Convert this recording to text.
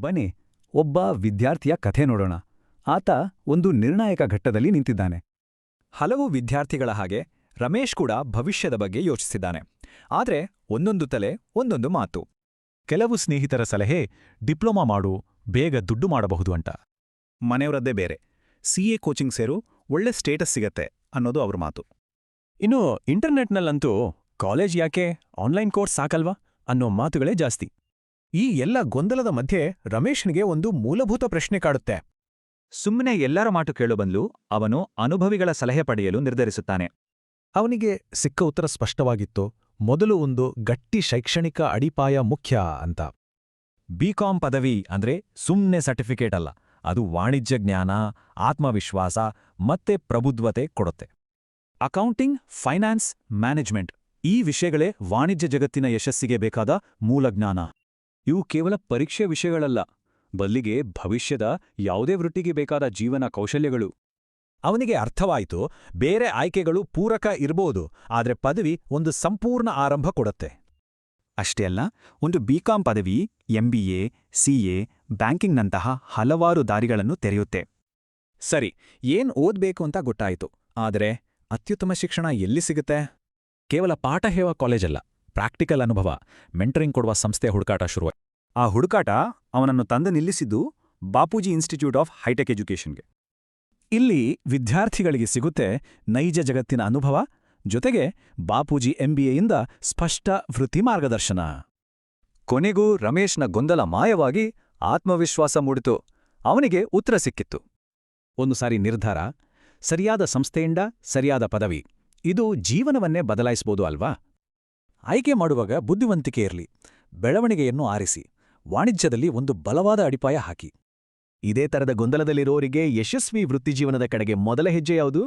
ಬನ್ನಿ ಒಬ್ಬ ವಿದ್ಯಾರ್ಥಿಯ ಕಥೆ ನೋಡೋಣ. ಆತ ಒಂದು ನಿರ್ಣಾಯಕ ಘಟ್ಟದಲ್ಲಿ ನಿಂತಿದ್ದಾನೆ. ಹಲವು ವಿದ್ಯಾರ್ಥಿಗಳ ಹಾಗೆ ರಮೇಶ್ ಕೂಡ ಭವಿಷ್ಯದ ಬಗ್ಗೆ ಯೋಚಿಸಿದ್ದಾನೆ. ಆದ್ರೆ ಒಂದೊಂದು ತಲೆ ಒಂದೊಂದು ಮಾತು. ಕೆಲವು ಸ್ನೇಹಿತರ ಸಲಹೆ ಡಿಪ್ಲೊಮಾ ಮಾಡು, ಬೇಗ ದುಡ್ಡು ಮಾಡಬಹುದು ಅಂತ. ಮನೆಯವರದ್ದೇ ಬೇರೆ, CA ಕೋಚಿಂಗ್ ಸೇರು, ಒಳ್ಳೆ ಸ್ಟೇಟಸ್ ಸಿಗತ್ತೆ ಅನ್ನೋದು ಅವ್ರ ಮಾತು. ಇನ್ನು ಇಂಟರ್ನೆಟ್ನಲ್ಲಂತೂ ಕಾಲೇಜ್ ಯಾಕೆ, ಆನ್ಲೈನ್ ಕೋರ್ಸ್ ಸಾಕಲ್ವಾ ಅನ್ನೋ ಮಾತುಗಳೇ ಜಾಸ್ತಿ. ಈ ಎಲ್ಲ ಗೊಂದಲದ ಮಧ್ಯೆ ರಮೇಶ್ನಿಗೆ ಒಂದು ಮೂಲಭೂತ ಪ್ರಶ್ನೆ ಕಾಡುತ್ತೆ. ಸುಮ್ಮನೆ ಎಲ್ಲರ ಮಾತು ಕೇಳಬಂದ್ಲು ಅವನು ಅನುಭವಿಗಳ ಸಲಹೆ ಪಡೆಯಲು ನಿರ್ಧರಿಸುತ್ತಾನೆ. ಅವನಿಗೆ ಸಿಕ್ಕ ಉತ್ತರ ಸ್ಪಷ್ಟವಾಗಿತ್ತು. ಮೊದಲು ಒಂದು ಗಟ್ಟಿ ಶೈಕ್ಷಣಿಕ ಅಡಿಪಾಯ ಮುಖ್ಯ ಅಂತ. BCom ಪದವಿ ಅಂದ್ರೆ ಸುಮ್ನೆ ಸರ್ಟಿಫಿಕೇಟ್ ಅಲ್ಲ, ಅದು ವಾಣಿಜ್ಯ ಜ್ಞಾನ, ಆತ್ಮವಿಶ್ವಾಸ ಮತ್ತೆ ಪ್ರಬುದ್ಧತೆ ಕೊಡುತ್ತೆ. ಅಕೌಂಟಿಂಗ್, ಫೈನಾನ್ಸ್, ಮ್ಯಾನೇಜ್ಮೆಂಟ್ ಈ ವಿಷಯಗಳೇ ವಾಣಿಜ್ಯ ಜಗತ್ತಿನ ಯಶಸ್ಸಿಗೆ ಬೇಕಾದ ಮೂಲಜ್ಞಾನ. ಇವು ಕೇವಲ ಪರೀಕ್ಷೆ ವಿಷಯಗಳಲ್ಲ, ಬದಲಿಗೆ ಭವಿಷ್ಯದ ಯಾವುದೇ ವೃತ್ತಿಗೆ ಬೇಕಾದ ಜೀವನ ಕೌಶಲ್ಯಗಳು. ಅವನಿಗೆ ಅರ್ಥವಾಯಿತು, ಬೇರೆ ಆಯ್ಕೆಗಳು ಪೂರಕ ಇರ್ಬೋದು, ಆದ್ರೆ ಪದವಿ ಒಂದು ಸಂಪೂರ್ಣ ಆರಂಭ ಕೊಡುತ್ತೆ. ಅಷ್ಟೇ ಅಲ್ಲ, ಒಂದು BCom ಪದವಿ MBA, CA, ಬ್ಯಾಂಕಿಂಗ್ನಂತಹ ಹಲವಾರು ದಾರಿಗಳನ್ನು ತೆರೆಯುತ್ತೆ. ಸರಿ, ಏನ್ ಓದ್ಬೇಕು ಅಂತ ಗೊತ್ತಾಯಿತು, ಆದರೆ ಅತ್ಯುತ್ತಮ ಶಿಕ್ಷಣ ಎಲ್ಲಿ ಸಿಗುತ್ತೆ? ಕೇವಲ ಪಾಠ ಹೇಳುವ ಕಾಲೇಜಲ್ಲ, ಪ್ರಾಕ್ಟಿಕಲ್ ಅನುಭವ, ಮೆಂಟರಿಂಗ್ ಕೊಡುವ ಸಂಸ್ಥೆ ಹುಡುಕಾಟ ಶುರುವಾಯಿತು. ಆ ಹುಡುಕಾಟ ಅವನನ್ನು ತಂದು ನಿಲ್ಲಿಸಿದ್ದು ಬಾಪೂಜಿ ಇನ್ಸ್ಟಿಟ್ಯೂಟ್ ಆಫ್ ಹೈಟೆಕ್ ಎಜುಕೇಷನ್ಗೆ. ಇಲ್ಲಿ ವಿದ್ಯಾರ್ಥಿಗಳಿಗೆ ಸಿಗುತ್ತೆ ನೈಜ ಜಗತ್ತಿನ ಅನುಭವ, ಜೊತೆಗೆ ಬಾಪೂಜಿ MBAಯಿಂದ ಸ್ಪಷ್ಟ ವೃತ್ತಿ ಮಾರ್ಗದರ್ಶನ. ಕೊನೆಗೂ ರಮೇಶ್ನ ಗೊಂದಲ ಮಾಯವಾಗಿ ಆತ್ಮವಿಶ್ವಾಸ ಮೂಡಿತು. ಅವನಿಗೆ ಉತ್ತರ ಸಿಕ್ಕಿತ್ತು. ಒಂದು ಸಾರಿ ನಿರ್ಧಾರ, ಸರಿಯಾದ ಸಂಸ್ಥೆಯಿಂದ ಸರಿಯಾದ ಪದವಿ, ಇದು ಜೀವನವನ್ನೇ ಬದಲಾಯಿಸಬಹುದು ಅಲ್ವಾ? ಆಯ್ಕೆ ಮಾಡುವಾಗ ಬುದ್ಧಿವಂತಿಕೆ ಇರಲಿ, ಬೆಳವಣಿಗೆಯನ್ನು ಆರಿಸಿ, ವಾಣಿಜ್ಯದಲ್ಲಿ ಒಂದು ಬಲವಾದ ಅಡಿಪಾಯ ಹಾಕಿ. ಇದೇ ತರದ ಗೊಂದಲದಲ್ಲಿರೋರಿಗೆ ಯಶಸ್ವಿ ವೃತ್ತಿಜೀವನದ ಕಡೆಗೆ ಮೊದಲ ಹೆಜ್ಜೆ ಯಾವುದು?